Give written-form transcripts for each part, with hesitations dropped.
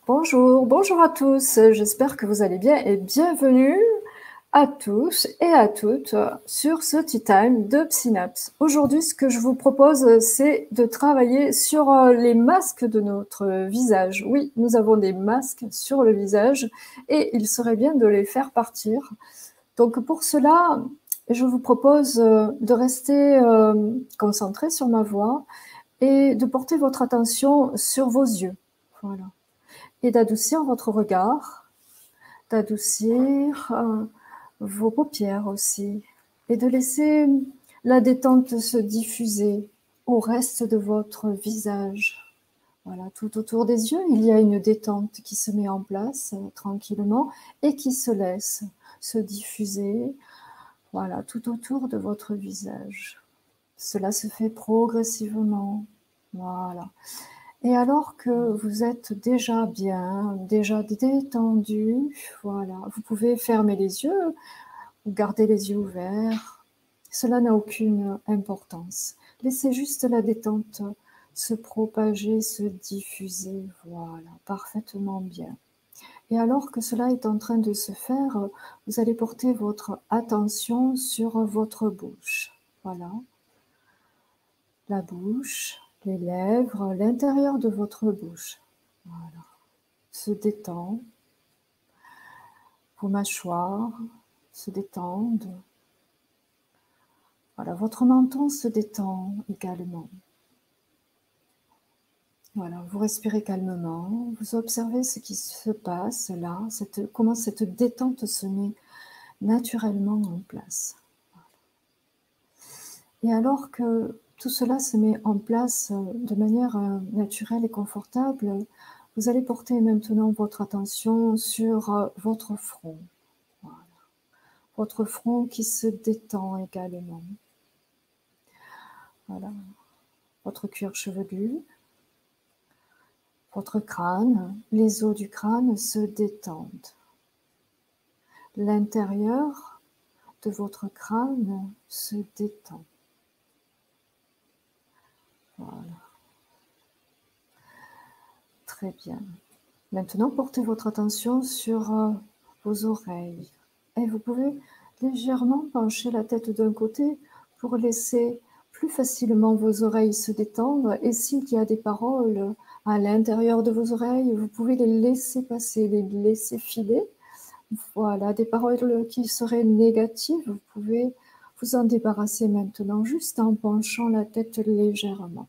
Bonjour, bonjour à tous, j'espère que vous allez bien et bienvenue à tous et à toutes sur ce Tea Time de Psynaps. Aujourd'hui, ce que je vous propose, c'est de travailler sur les masques de notre visage. Oui, nous avons des masques sur le visage et il serait bien de les faire partir. Donc pour cela, je vous propose de rester concentré sur ma voix et de porter votre attention sur vos yeux. Voilà. Et d'adoucir votre regard, d'adoucir vos paupières aussi, et de laisser la détente se diffuser au reste de votre visage. Voilà, tout autour des yeux, il y a une détente qui se met en place tranquillement et qui se laisse se diffuser, voilà, tout autour de votre visage. Cela se fait progressivement, voilà. Et alors que vous êtes déjà bien, déjà détendu, voilà, vous pouvez fermer les yeux ou garder les yeux ouverts. Cela n'a aucune importance. Laissez juste la détente se propager, se diffuser, voilà, parfaitement bien. Et alors que cela est en train de se faire, vous allez porter votre attention sur votre bouche. Voilà, la bouche, les lèvres, l'intérieur de votre bouche. Voilà. Se détend, vos mâchoires se détendent. Voilà, votre menton se détend également. Voilà, vous respirez calmement, vous observez ce qui se passe là, comment cette détente se met naturellement en place. Et alors que tout cela se met en place de manière naturelle et confortable, vous allez porter maintenant votre attention sur votre front. Voilà. Votre front qui se détend également. Voilà. Votre cuir chevelu, votre crâne, les os du crâne se détendent. L'intérieur de votre crâne se détend. Voilà. Très bien. Maintenant, portez votre attention sur vos oreilles. Et vous pouvez légèrement pencher la tête d'un côté pour laisser plus facilement vos oreilles se détendre. Et s'il y a des paroles à l'intérieur de vos oreilles, vous pouvez les laisser passer, les laisser filer. Voilà, des paroles qui seraient négatives, vous pouvez vous en débarrasser maintenant juste en penchant la tête légèrement.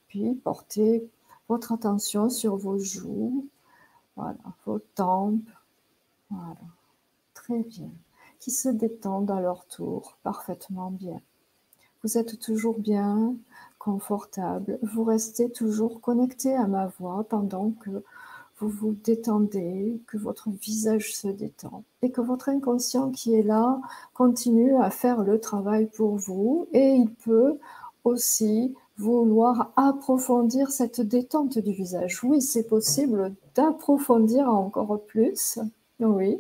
Puis portez votre attention sur vos joues, voilà, vos tempes, voilà, très bien, qui se détendent à leur tour, parfaitement bien. Vous êtes toujours bien, confortable, vous restez toujours connecté à ma voix pendant que vous vous détendez, que votre visage se détend et que votre inconscient qui est là continue à faire le travail pour vous et il peut aussi vouloir approfondir cette détente du visage. Oui, c'est possible d'approfondir encore plus, oui.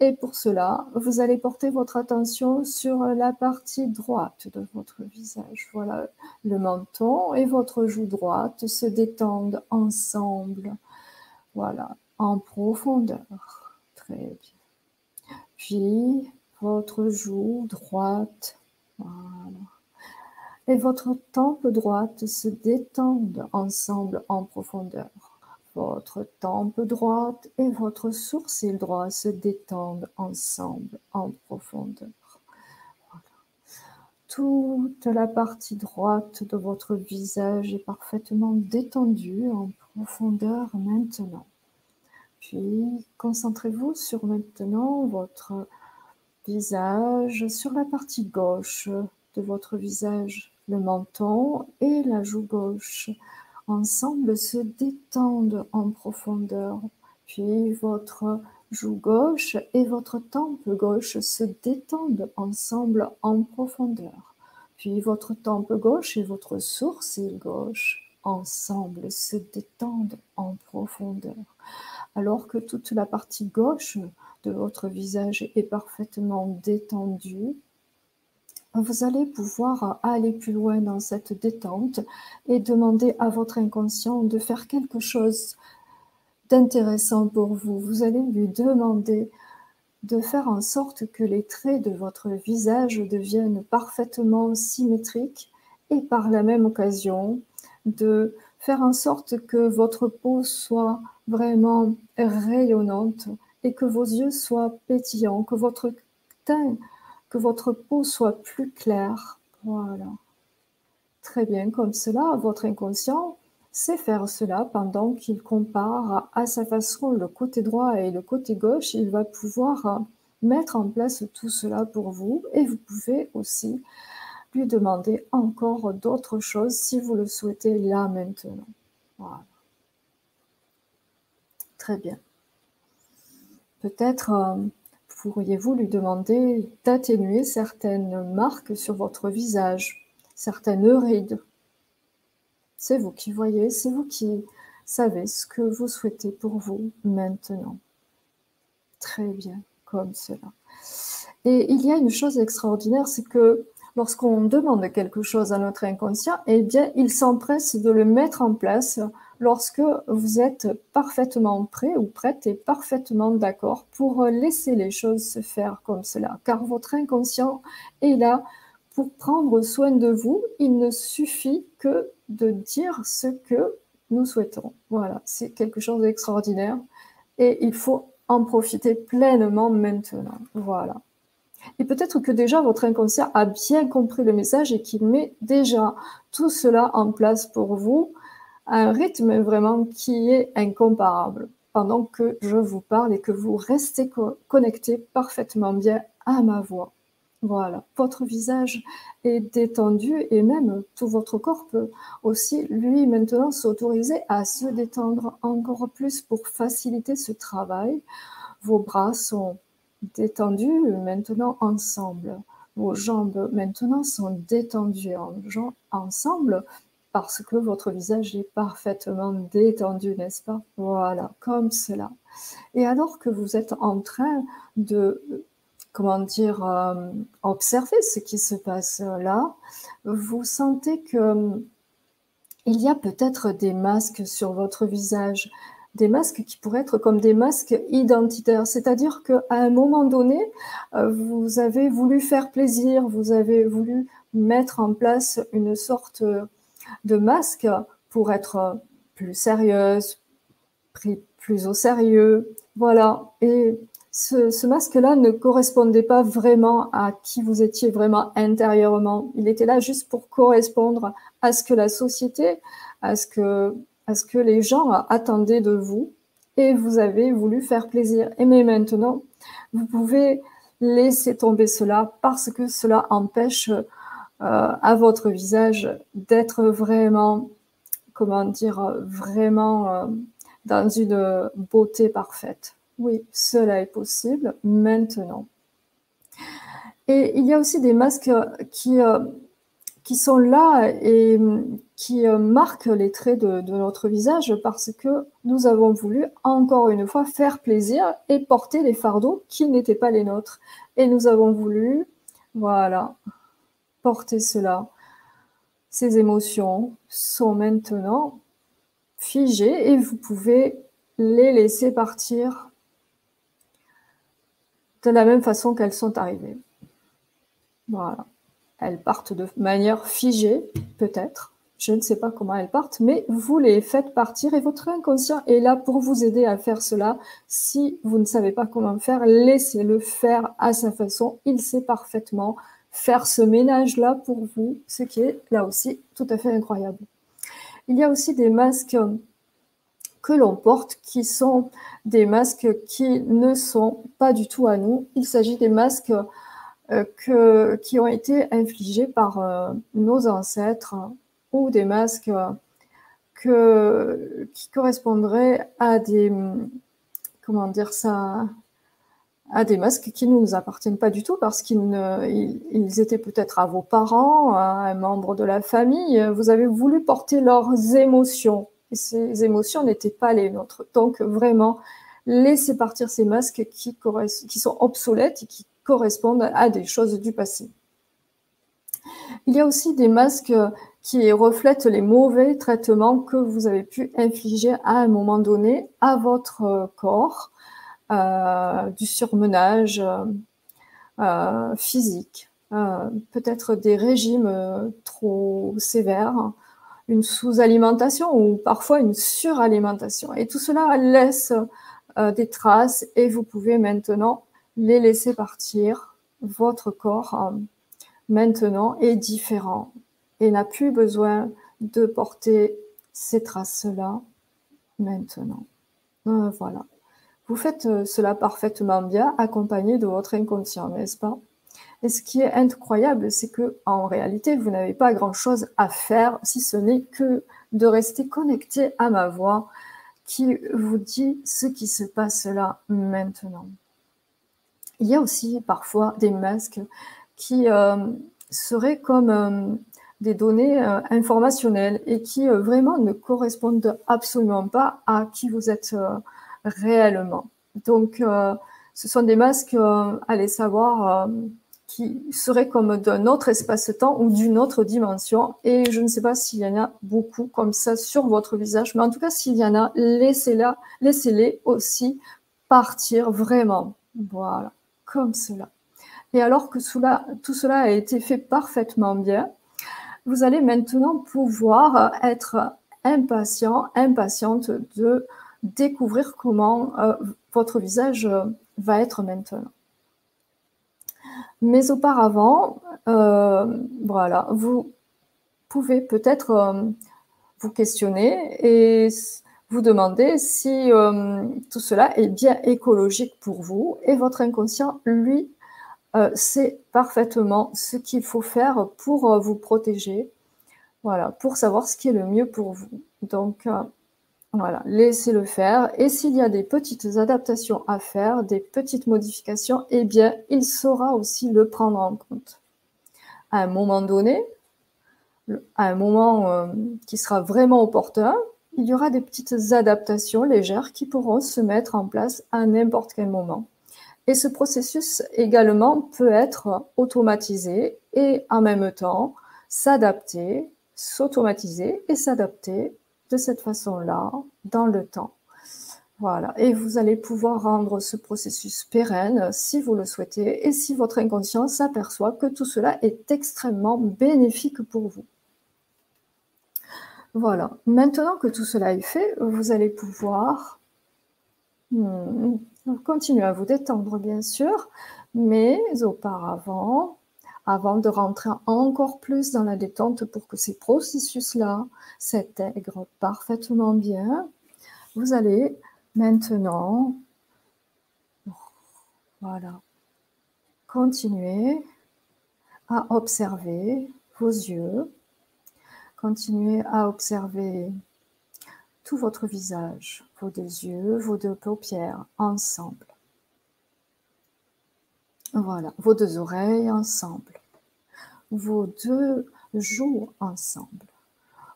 Et pour cela, vous allez porter votre attention sur la partie droite de votre visage. Voilà, le menton et votre joue droite se détendent ensemble. Voilà, en profondeur. Très bien. Puis, votre joue droite. Voilà. Et votre tempe droite se détendent ensemble en profondeur. Votre tempe droite et votre sourcil droit se détendent ensemble en profondeur. Voilà. Toute la partie droite de votre visage est parfaitement détendue en profondeur maintenant. Puis, concentrez-vous sur maintenant votre visage, sur la partie gauche de votre visage. Le menton et la joue gauche ensemble se détendent en profondeur. Puis votre joue gauche et votre tempe gauche se détendent ensemble en profondeur. Puis votre tempe gauche et votre sourcil gauche ensemble se détendent en profondeur. Alors que toute la partie gauche de votre visage est parfaitement détendue, vous allez pouvoir aller plus loin dans cette détente et demander à votre inconscient de faire quelque chose d'intéressant pour vous. Vous allez lui demander de faire en sorte que les traits de votre visage deviennent parfaitement symétriques et par la même occasion, de faire en sorte que votre peau soit vraiment rayonnante et que vos yeux soient pétillants, que votre teint, que votre peau soit plus claire. Voilà. Très bien, comme cela, votre inconscient sait faire cela pendant qu'il compare à sa façon le côté droit et le côté gauche. Il va pouvoir mettre en place tout cela pour vous et vous pouvez aussi lui demander encore d'autres choses si vous le souhaitez là maintenant. Voilà. Très bien. Peut-être pourriez-vous lui demander d'atténuer certaines marques sur votre visage, certaines rides. C'est vous qui voyez, c'est vous qui savez ce que vous souhaitez pour vous maintenant. Très bien, comme cela. Et il y a une chose extraordinaire, c'est que lorsqu'on demande quelque chose à notre inconscient, eh bien, il s'empresse de le mettre en place lorsque vous êtes parfaitement prêt ou prête et parfaitement d'accord pour laisser les choses se faire comme cela. Car votre inconscient est là pour prendre soin de vous. Il ne suffit que de dire ce que nous souhaitons. Voilà, c'est quelque chose d'extraordinaire et il faut en profiter pleinement maintenant. Voilà. Et peut-être que déjà votre inconscient a bien compris le message et qu'il met déjà tout cela en place pour vous à un rythme vraiment qui est incomparable pendant que je vous parle et que vous restez connecté parfaitement bien à ma voix. Voilà, votre visage est détendu et même tout votre corps peut aussi, lui, maintenant s'autoriser à se détendre encore plus pour faciliter ce travail. Vos bras sont détendus maintenant ensemble. Vos jambes maintenant sont détendues ensemble parce que votre visage est parfaitement détendu, n'est-ce pas? Voilà, comme cela. Et alors que vous êtes en train de, comment dire, observer ce qui se passe là, vous sentez que il y a peut-être des masques sur votre visage, des masques qui pourraient être comme des masques identitaires, c'est-à-dire qu'à un moment donné, vous avez voulu faire plaisir, vous avez voulu mettre en place une sorte de masque pour être plus sérieuse, pris plus au sérieux, voilà. Et ce masque-là ne correspondait pas vraiment à qui vous étiez vraiment intérieurement. Il était là juste pour correspondre à ce que la société, à ce que les gens attendaient de vous. Et vous avez voulu faire plaisir. Et mais maintenant, vous pouvez laisser tomber cela parce que cela empêche à votre visage d'être vraiment, comment dire, vraiment dans une beauté parfaite. Oui, cela est possible maintenant. Et il y a aussi des masques qui sont là et qui marquent les traits de notre visage parce que nous avons voulu, encore une fois, faire plaisir et porter les fardeaux qui n'étaient pas les nôtres. Et nous avons voulu, voilà, porter cela. Ces émotions sont maintenant figées et vous pouvez les laisser partir de la même façon qu'elles sont arrivées. Voilà. Elles partent de manière figée, peut-être. Je ne sais pas comment elles partent, mais vous les faites partir et votre inconscient est là pour vous aider à faire cela. Si vous ne savez pas comment faire, laissez-le faire à sa façon. Il sait parfaitement faire ce ménage-là pour vous, ce qui est là aussi tout à fait incroyable. Il y a aussi des masques que l'on porte qui sont des masques qui ne sont pas du tout à nous. Il s'agit des masques qui ont été infligés par nos ancêtres ou des masques qui correspondraient à des, comment dire ça, à des masques qui ne nous appartiennent pas du tout parce qu'ils étaient peut-être à vos parents, à un membre de la famille. Vous avez voulu porter leurs émotions et ces émotions n'étaient pas les nôtres. Donc vraiment, laissez partir ces masques qui sont obsolètes et qui correspondent à des choses du passé. Il y a aussi des masques qui reflète les mauvais traitements que vous avez pu infliger à un moment donné à votre corps, du surmenage physique, peut-être des régimes trop sévères, une sous-alimentation ou parfois une suralimentation. Et tout cela laisse des traces et vous pouvez maintenant les laisser partir. Votre corps maintenant est différent et n'a plus besoin de porter ces traces-là maintenant. Voilà. Vous faites cela parfaitement bien, accompagné de votre inconscient, n'est-ce pas? Et ce qui est incroyable, c'est que en réalité, vous n'avez pas grand-chose à faire, si ce n'est que de rester connecté à ma voix qui vous dit ce qui se passe là maintenant. Il y a aussi parfois des masques qui seraient comme des données informationnelles et qui vraiment ne correspondent absolument pas à qui vous êtes réellement. Donc, ce sont des masques, allez savoir, qui seraient comme d'un autre espace-temps ou d'une autre dimension. Et je ne sais pas s'il y en a beaucoup comme ça sur votre visage, mais en tout cas, s'il y en a, laissez-les aussi partir vraiment. Voilà, comme cela. Et alors que tout cela a été fait parfaitement bien, vous allez maintenant pouvoir être impatiente de découvrir comment votre visage va être maintenant. Mais auparavant, voilà, vous pouvez peut-être vous questionner et vous demander si tout cela est bien écologique pour vous. Et votre inconscient, lui, sait parfaitement ce qu'il faut faire pour vous protéger, voilà, pour savoir ce qui est le mieux pour vous. Donc, voilà, laissez-le faire. Et s'il y a des petites adaptations à faire, des petites modifications, eh bien, il saura aussi le prendre en compte. À un moment donné, à un moment qui sera vraiment opportun, il y aura des petites adaptations légères qui pourront se mettre en place à n'importe quel moment. Et ce processus également peut être automatisé et en même temps s'adapter, s'automatiser et s'adapter de cette façon-là dans le temps. Voilà. Et vous allez pouvoir rendre ce processus pérenne si vous le souhaitez et si votre inconscient s'aperçoit que tout cela est extrêmement bénéfique pour vous. Voilà. Maintenant que tout cela est fait, vous allez pouvoir continuez à vous détendre, bien sûr, mais auparavant, avant de rentrer encore plus dans la détente pour que ces processus-là s'intègrent parfaitement bien, vous allez maintenant, voilà, continuer à observer vos yeux, continuez à observer tout votre visage, vos deux yeux, vos deux paupières ensemble. Voilà, vos deux oreilles ensemble, vos deux joues ensemble,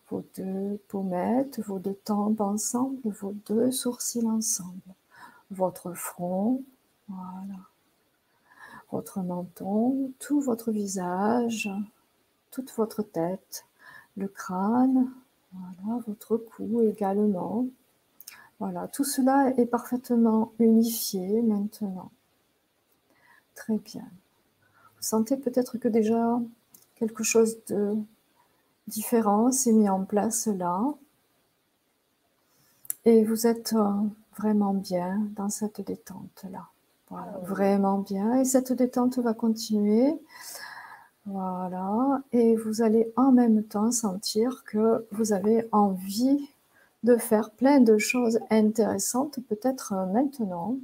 vos deux pommettes, vos deux tempes ensemble, vos deux sourcils ensemble, votre front, voilà, votre menton, tout votre visage, toute votre tête, le crâne, voilà, votre cou également. Voilà, tout cela est parfaitement unifié maintenant. Très bien. Vous sentez peut-être que déjà quelque chose de différent s'est mis en place là. Et vous êtes vraiment bien dans cette détente-là. Voilà, vraiment bien. Et cette détente va continuer. Voilà. Et vous allez en même temps sentir que vous avez envie de faire plein de choses intéressantes, peut-être maintenant.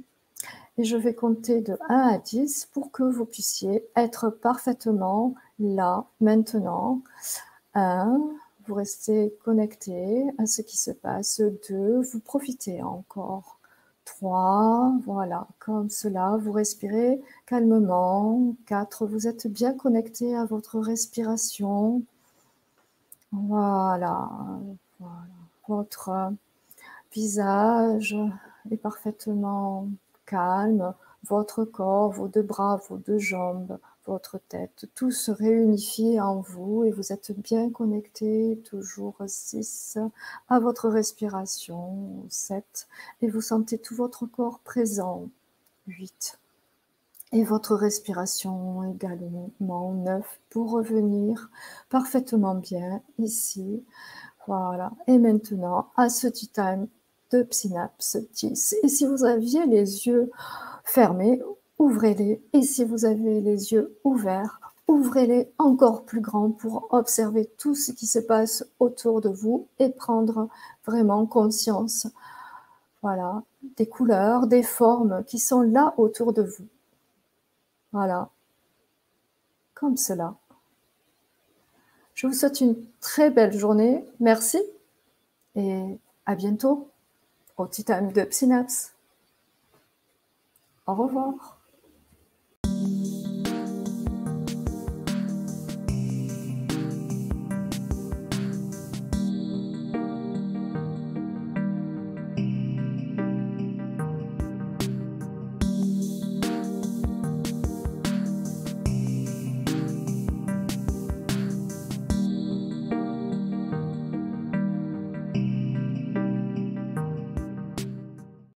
Et je vais compter de 1 à 10 pour que vous puissiez être parfaitement là, maintenant. 1, vous restez connecté à ce qui se passe. 2, vous profitez encore. 3, voilà, comme cela, vous respirez calmement. 4, vous êtes bien connecté à votre respiration. Voilà, voilà. Votre visage est parfaitement calme, votre corps, vos deux bras, vos deux jambes, votre tête. Tout se réunifie en vous et vous êtes bien connecté, toujours 6, à votre respiration, 7, et vous sentez tout votre corps présent, 8. Et votre respiration également, 9, pour revenir parfaitement bien ici. Voilà. Et maintenant, à ce tea time de Synapse 10. Et si vous aviez les yeux fermés, ouvrez-les. Et si vous avez les yeux ouverts, ouvrez-les encore plus grands pour observer tout ce qui se passe autour de vous et prendre vraiment conscience, voilà, des couleurs, des formes qui sont là autour de vous. Voilà, comme cela. Je vous souhaite une très belle journée. Merci et à bientôt au Tea Time de Synapse. Au revoir.